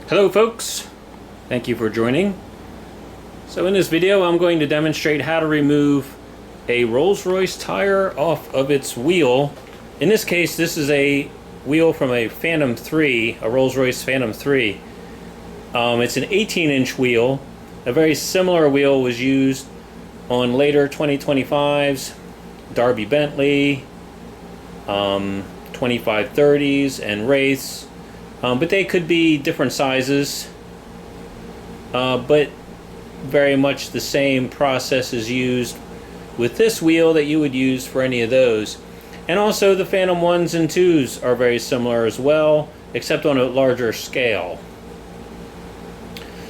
Hello folks, thank you for joining. So in this video I'm going to demonstrate how to remove a Rolls-Royce tire off of its wheel. In this case this is a wheel from a Phantom 3, a Rolls-Royce Phantom 3. It's an 18-inch wheel. A very similar wheel was used on later 2025s, Derby Bentley, 2530s and Wraiths. But they could be different sizes, but very much the same process is used with this wheel that you would use for any of those. And also the Phantom 1s and 2s are very similar as well, except on a larger scale.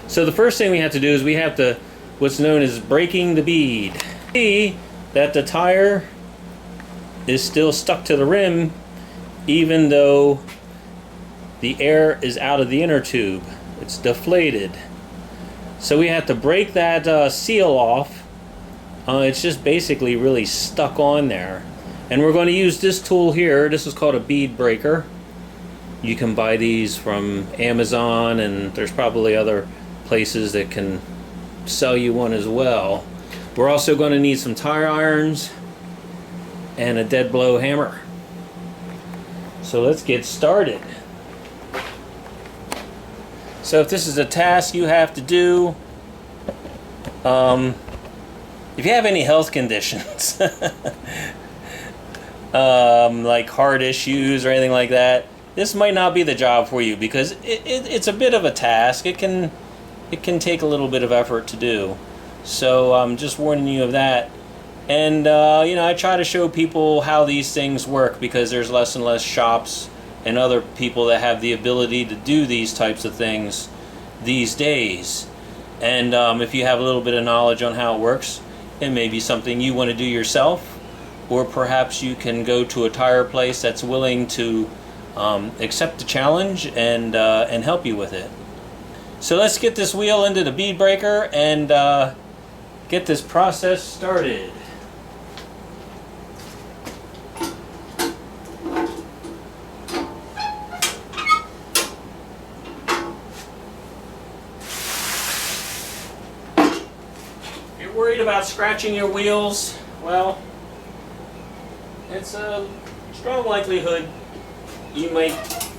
So the first thing we have to do is we have to, what's known as breaking the bead. See that the tire is still stuck to the rim even though the air is out of the inner tube. It's deflated. So we have to break that seal off. It's just basically really stuck on there. And we're going to use this tool here. This is called a bead breaker. You can buy these from Amazon, and there's probably other places that can sell you one as well. We're also going to need some tire irons and a dead blow hammer. So let's get started. So if this is a task you have to do, if you have any health conditions, like heart issues or anything like that, this might not be the job for you, because it's a bit of a task. It can take a little bit of effort to do. So I'm just warning you of that. And I try to show people how these things work, because there's less and less shops and other people that have the ability to do these types of things these days. And if you have a little bit of knowledge on how it works, it may be something you want to do yourself, or perhaps you can go to a tire place that's willing to accept the challenge and help you with it. So let's get this wheel into the bead breaker and get this process started. Worried about scratching your wheels? Well, it's a strong likelihood you might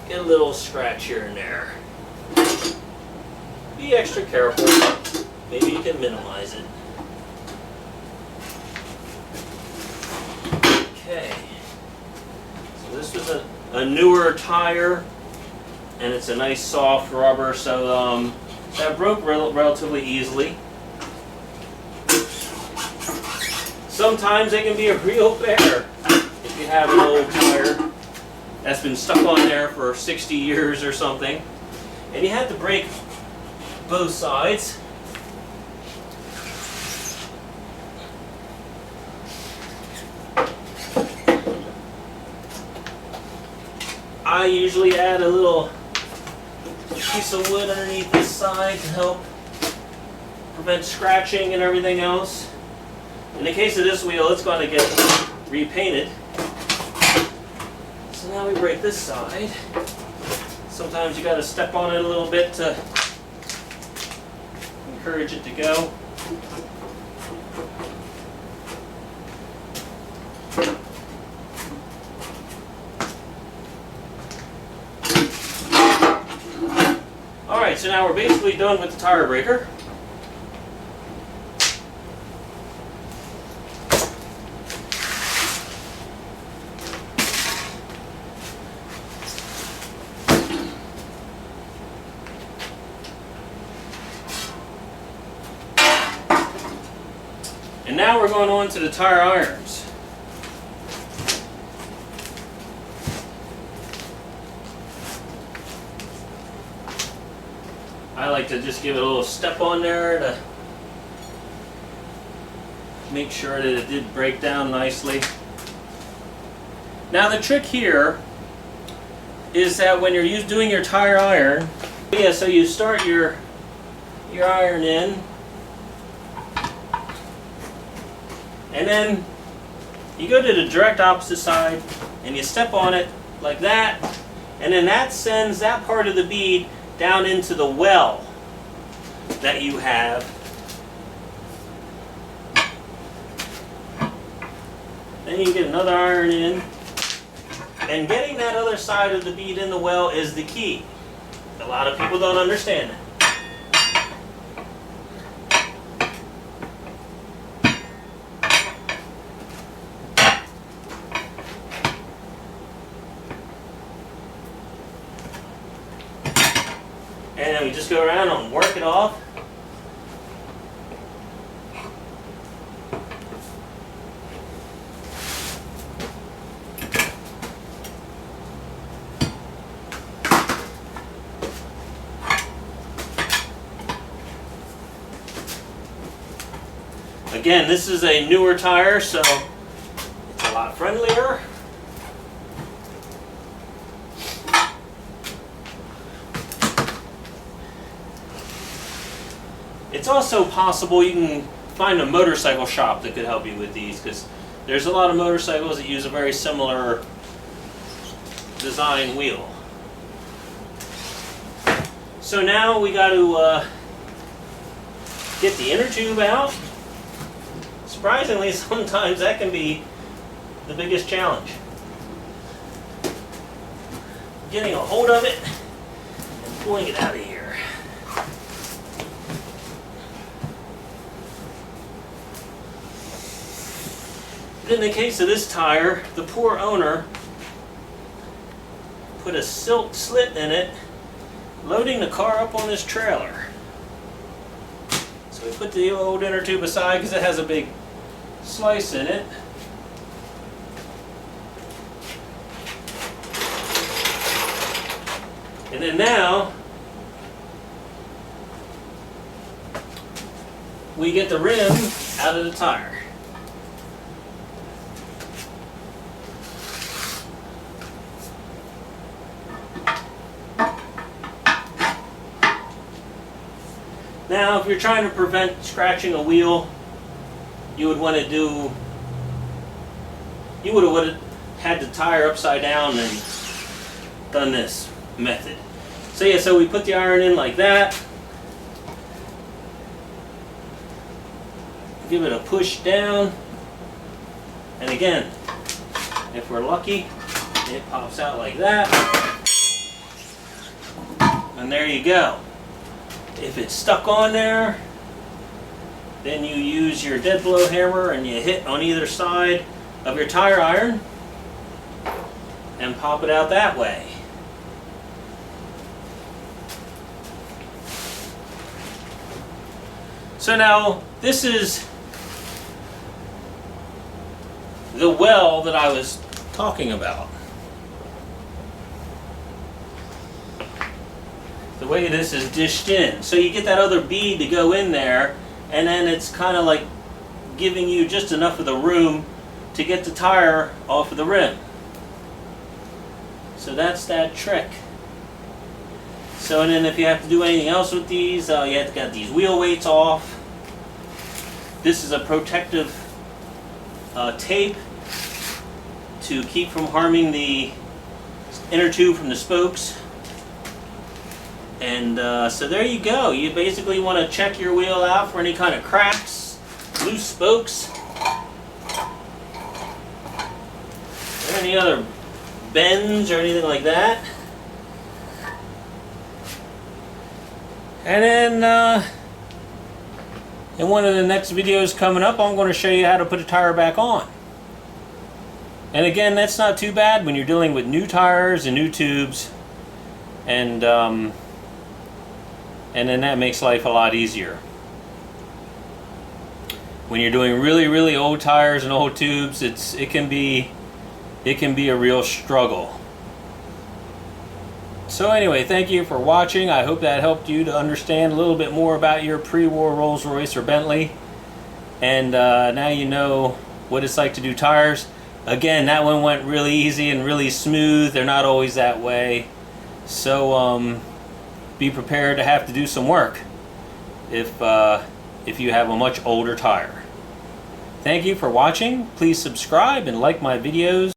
get a little scratch here and there. Be extra careful. Maybe you can minimize it. Okay. So this was a newer tire, and it's a nice soft rubber, so that broke relatively easily. Sometimes they can be a real bear if you have an old tire that's been stuck on there for 60 years or something. And you have to break both sides. I usually add a little piece of wood underneath this side to help prevent scratching and everything else. In the case of this wheel, it's going to get repainted. So now we break this side. Sometimes you got to step on it a little bit to encourage it to go. Alright, so now we're basically done with the tire breaker. And now we're going on to the tire irons. I like to just give it a little step on there to make sure that it did break down nicely. Now the trick here is that when you're doing your tire iron, so you start your iron in, and then you go to the direct opposite side and you step on it like that, and then that sends that part of the bead down into the well that you have. Then you get another iron in. And getting that other side of the bead in the well is the key. A lot of people don't understand that. And then we just go around and work it off. Again, this is a newer tire, so it's a lot friendlier. It's also possible you can find a motorcycle shop that could help you with these, because there's a lot of motorcycles that use a very similar design wheel. So now we got to get the inner tube out. Surprisingly, sometimes that can be the biggest challenge. Getting a hold of it and pulling it out of here. In the case of this tire, the poor owner put a silk slit in it, loading the car up on this trailer. So we put the old inner tube aside because it has a big slice in it. And then now we get the rim out of the tire. Now, if you're trying to prevent scratching a wheel, you would want to do, you would have had the tire upside down and done this method. So yeah, so we put the iron in like that. Give it a push down. And again, if we're lucky, it pops out like that. And there you go. If it's stuck on there, then you use your dead blow hammer and you hit on either side of your tire iron and pop it out that way. So now this is the well that I was talking about. The way this is dished in. So you get that other bead to go in there, and then it's kind of like giving you just enough of the room to get the tire off of the rim. So that's that trick. So and then if you have to do anything else with these, you have to get these wheel weights off. This is a protective tape to keep from harming the inner tube from the spokes. And so there you go. You basically want to check your wheel out for any kind of cracks, loose spokes, or any other bends or anything like that. And then in one of the next videos coming up, I'm going to show you how to put a tire back on. And again, that's not too bad when you're dealing with new tires and new tubes, and then that makes life a lot easier. When you're doing really, really old tires and old tubes, it can be a real struggle. So anyway, thank you for watching. I hope that helped you to understand a little bit more about your pre-war Rolls-Royce or Bentley. And now you know what it's like to do tires. Again, that one went really easy and really smooth. They're not always that way. So be prepared to have to do some work if you have a much older tire. Thank you for watching. Please subscribe and like my videos.